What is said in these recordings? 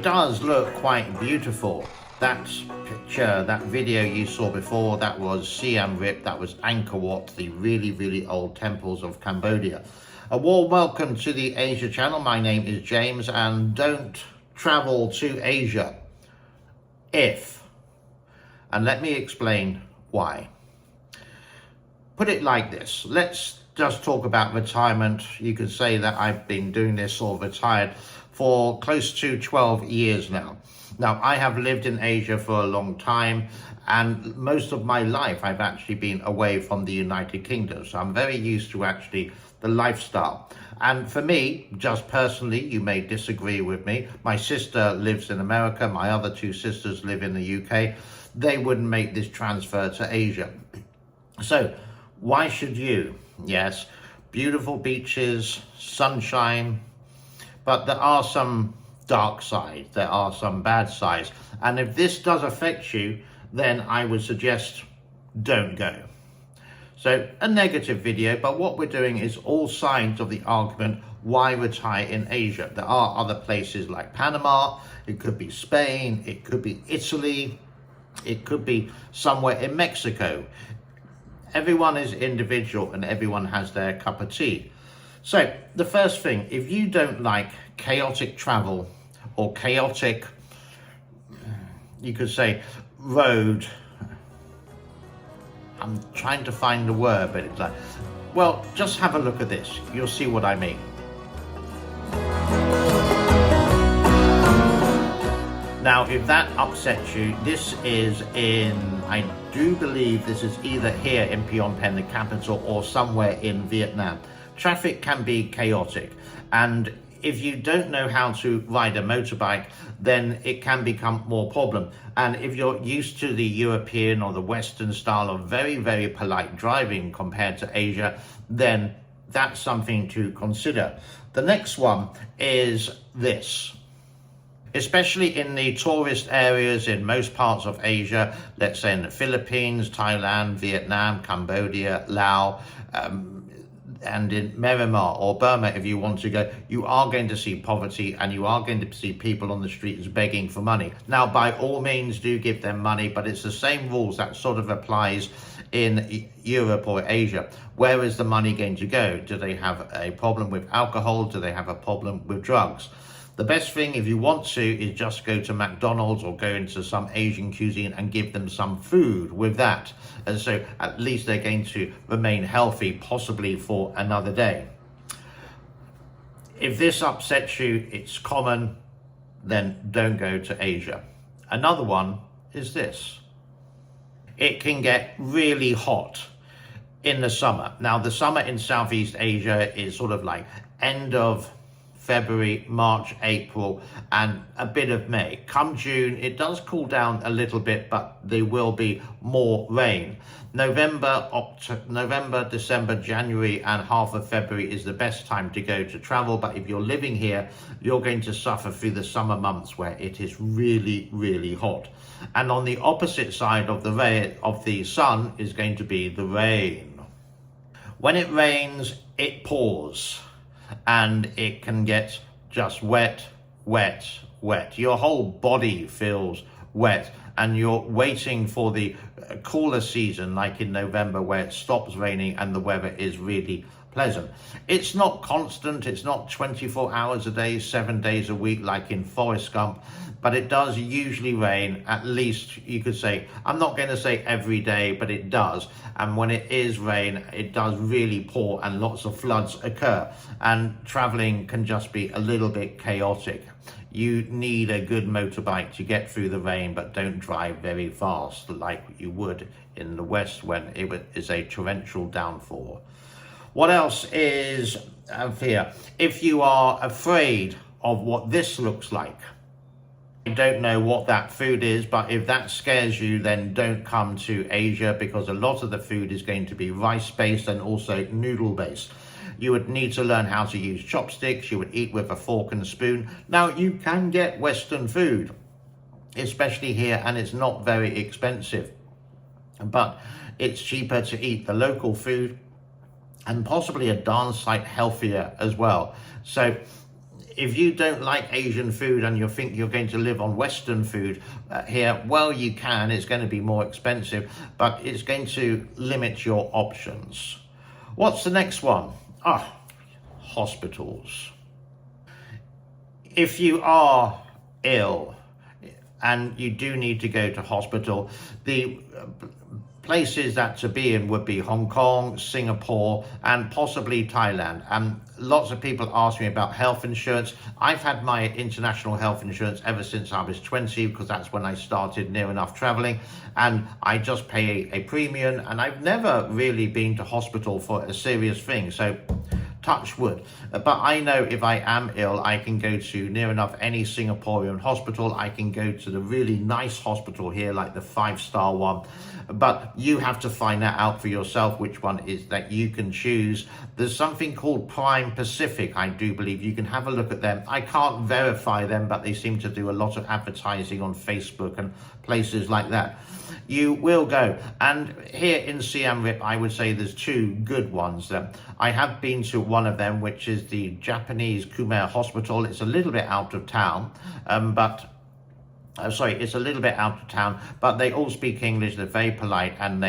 it does look quite beautiful. That picture, that video you saw before, that was Siam Reap, that was Angkor Wat, the really old temples of Cambodia. A warm welcome to the Asia channel. My name is James, and don't travel to Asia if, and let me explain why. Put it like this, let's just talk about retirement. You could say that I've been doing this or retired for close to 12 years now. Now, I have lived in Asia for a long time, and most of my life I've actually been away from the United Kingdom. So I'm very used to actually the lifestyle. And for me, just personally, you may disagree with me. My sister lives in America. My other two sisters live in the UK. They wouldn't make this transfer to Asia. So why should you? Yes, beautiful beaches, sunshine, but there are some dark sides, there are some bad sides. And if this does affect you, then I would suggest don't go. So a negative video, but what we're doing is all sides of the argument why retire in Asia. There are other places like Panama, it could be Spain, it could be Italy, it could be somewhere in Mexico. Everyone is individual and everyone has their cup of tea. So the first thing, if you don't like chaotic travel or chaotic, you could say road, I'm trying to find the word, but it's like, well, just have a look at this. You'll see what I mean. Now, if that upsets you, this is in, I do believe this is either here in Phnom Penh, the capital, or somewhere in Vietnam. Traffic can be chaotic, and if you don't know how to ride a motorbike, then it can become more problem. And if you're used to the European or the Western style of very polite driving compared to Asia, then that's something to consider. The next one is this. Especially in the tourist areas in most parts of Asia, let's say in the Philippines, Thailand, Vietnam, Cambodia, Laos, and in Myanmar or Burma, if you want to go, you are going to see poverty and you are going to see people on the streets begging for money. Now, by all means, do give them money, but it's the same rules that sort of applies in Europe or Asia. Where is the money going to go? Do they have a problem with alcohol? Do they have a problem with drugs? The best thing, if you want to, is just go to McDonald's or go into some Asian cuisine and give them some food with that. And so at least they're going to remain healthy, possibly for another day. If this upsets you, it's common, then don't go to Asia. Another one is this. It can get really hot in the summer. Now, the summer in Southeast Asia is sort of like end of February, March, April, and a bit of May. Come June, it does cool down a little bit, but there will be more rain. November, December, January, and half of February is the best time to go to travel. But if you're living here, you're going to suffer through the summer months where it is really hot. And on the opposite side of the sun is going to be the rain. When it rains, it pours. And it can get just wet. Your whole body feels wet, and you're waiting for the cooler season, like in November, where it stops raining and the weather is really pleasant. It's not constant, it's not 24 hours a day, 7 days a week, like in Forrest Gump, but it does usually rain, at least you could say, I'm not going to say every day, but it does. And when it is rain, it does really pour and lots of floods occur. And traveling can just be a little bit chaotic. You need a good motorbike to get through the rain, but don't drive very fast like you would in the West when it is a torrential downpour. What else is here? If you are afraid of what this looks like, I don't know what that food is, but if that scares you, then don't come to Asia, because a lot of the food is going to be rice-based and also noodle-based. You would need to learn how to use chopsticks. You would eat with a fork and a spoon. Now, you can get Western food, especially here, and it's not very expensive, but it's cheaper to eat the local food and possibly a darn sight healthier as well. So if you don't like Asian food and you think you're going to live on Western food here, well, you can. It's going to be more expensive, but it's going to limit your options. What's the next one? Hospitals. If you are ill and you do need to go to hospital, the places that to be in would be Hong Kong, Singapore, and possibly Thailand. Lots of people ask me about health insurance. I've had my international health insurance ever since I was 20, because that's when I started near enough traveling, and I just pay a premium, and I've never really been to hospital for a serious thing, so touch wood. But I know if I am ill, I can go to near enough any Singaporean hospital. I can go to the really nice hospital here, like the 5-star one. But you have to find that out for yourself, which one is that you can choose. There's something called Prime Pacific, I do believe. You can have a look at them. I can't verify them, but they seem to do a lot of advertising on Facebook and places like that. You will go. And here in Siem Reap, I would say there's two good ones. I have been to one of them, which is the Japanese Khmer Hospital. It's a little bit out of town, it's a little bit out of town, but they all speak English. They're very polite, and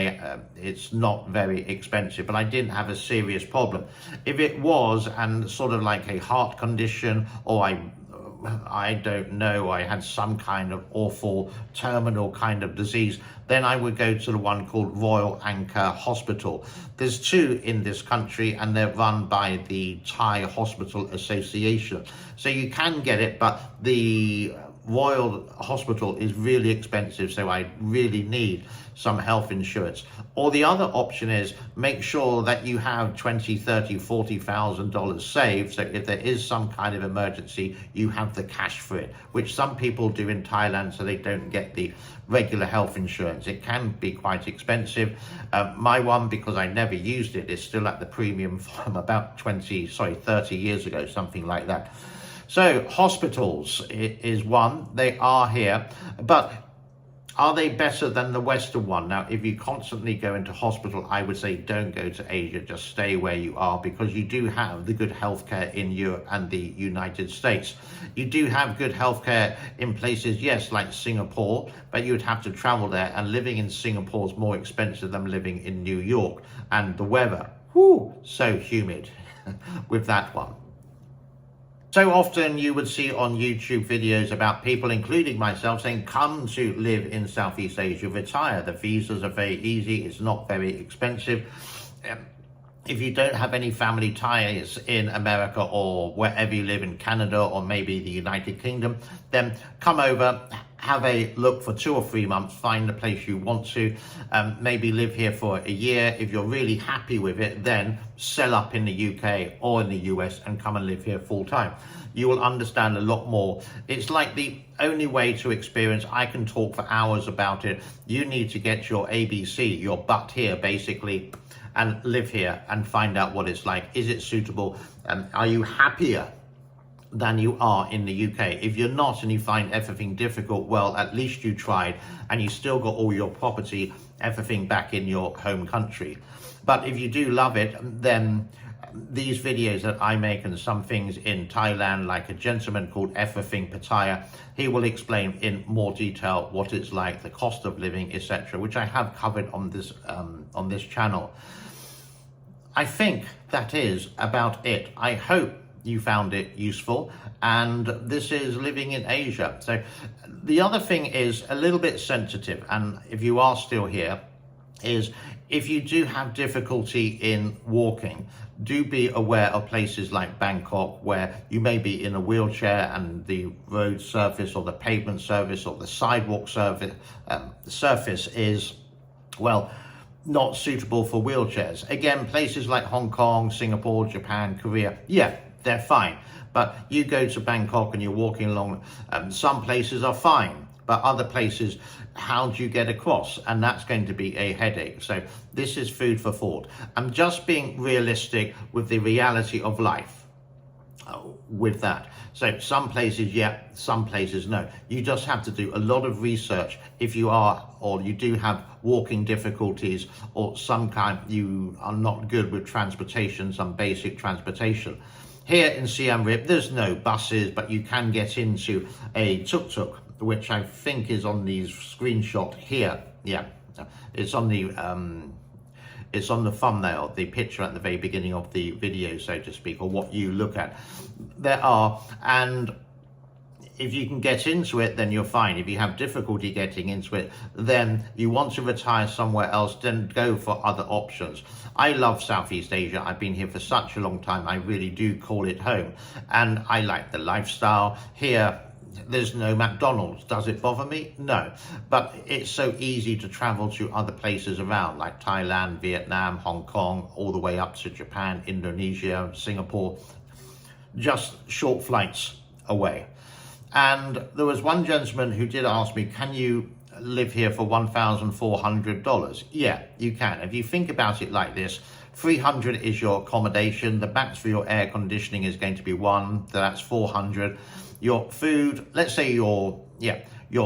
it's not very expensive. But I didn't have a serious problem. If it was, and sort of like a heart condition, or I don't know, I had some kind of awful terminal kind of disease, then I would go to the one called Royal Anchor Hospital. There's two in this country, and they're run by the Thai Hospital Association. So you can get it, but the Royal Hospital is really expensive, so I really need some health insurance. Or the other option is make sure that you have $20,000, $30,000, $40,000 saved, so if there is some kind of emergency, you have the cash for it, which some people do in Thailand, so they don't get the regular health insurance. It can be quite expensive. My one, because I never used it, is still at the premium from about 30 years ago, something like that. So hospitals is one. They are here, but are they better than the Western one? Now, if you constantly go into hospital, I would say don't go to Asia, just stay where you are, because you do have the good healthcare in Europe and the United States. You do have good healthcare in places, yes, like Singapore, but you would have to travel there, and living in Singapore is more expensive than living in New York. And the weather, so humid with that one. So often you would see on YouTube videos about people, including myself, saying, come to live in Southeast Asia, retire. The visas are very easy. It's not very expensive. If you don't have any family ties in America or wherever you live in Canada or maybe the United Kingdom, then come over, have a look for 2 or 3 months, find the place you want to, maybe live here for a year. If you're really happy with it, then sell up in the UK or in the US and come and live here full time. You will understand a lot more. It's like the only way to experience. I can talk for hours about it. You need to get your ABC, your butt here basically, and live here and find out what it's like. Is it suitable? Are you happier than you are in the UK? If you're not and you find everything difficult, well, at least you tried and you still got all your property, everything back in your home country. But if you do love it, then these videos that I make and some things in Thailand, like a gentleman called Everything Pattaya, he will explain in more detail what it's like, the cost of living, etc., which I have covered on this channel. I think that is about it. I hope you found it useful, and this is living in Asia. So the other thing is a little bit sensitive, and if you are still here, is if you do have difficulty in walking, do be aware of places like Bangkok where you may be in a wheelchair and the road surface or the pavement surface or the sidewalk surface is, well, not suitable for wheelchairs. Again, places like Hong Kong, Singapore, Japan, Korea, yeah, they're fine. But you go to Bangkok and you're walking along, some places are fine, but other places, how do you get across? And that's going to be a headache. So this is food for thought. I'm just being realistic with the reality of life with that. So some places, yeah, some places, no. You just have to do a lot of research if you are, or you do have walking difficulties or some kind, you are not good with transportation, some basic transportation. Here in Siem Reap, there's no buses, but you can get into a tuk-tuk, which I think is on the screenshot here. Yeah, it's on the thumbnail, the picture at the very beginning of the video, so to speak, or what you look at. There are, and if you can get into it, then you're fine. If you have difficulty getting into it, then you want to retire somewhere else, then go for other options. I love Southeast Asia. I've been here for such a long time. I really do call it home. And I like the lifestyle. Here, there's no McDonald's. Does it bother me? No. But it's so easy to travel to other places around, like Thailand, Vietnam, Hong Kong, all the way up to Japan, Indonesia, Singapore. Just short flights away. And there was one gentleman who did ask me, can you live here for $1,400? Yeah, you can. If you think about it like this, $300 is your accommodation. The max for your air conditioning is going to be $1, so that's $400. Your food, let's say your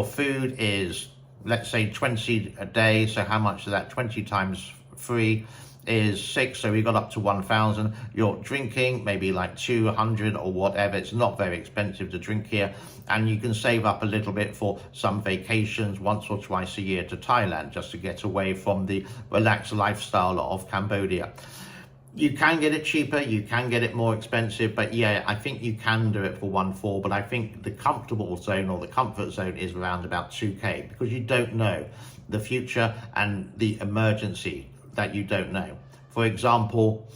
food is, let's say 20 a day. So how much is that? 20 times 3 is 6, so we got up to 1,000. Your drinking, maybe like 200 or whatever. It's not very expensive to drink here, and you can save up a little bit for some vacations once or twice a year to Thailand, just to get away from the relaxed lifestyle of Cambodia. You can get it cheaper, you can get it more expensive, but yeah, I think you can do it for 1,400, but I think the comfortable zone or the comfort zone is around about 2K, because you don't know the future and the emergency that you don't know. For example,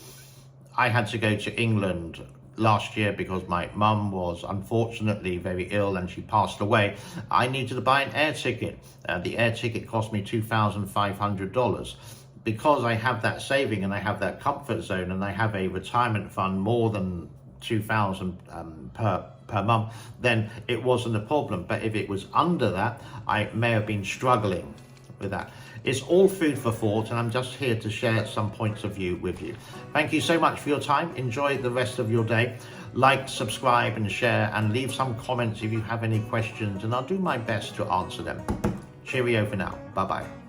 I had to go to England last year because my mum was unfortunately very ill and she passed away. I needed to buy an air ticket. The air ticket cost me $2,500. Because I have that saving and I have that comfort zone and I have a retirement fund more than $2,000 per month, then it wasn't a problem. But if it was under that, I may have been struggling with that. It's all food for thought, and I'm just here to share some points of view with you. Thank you so much for your time. Enjoy the rest of your day. Like, subscribe and share, and leave some comments if you have any questions, and I'll do my best to answer them. Cheerio for now. Bye-bye.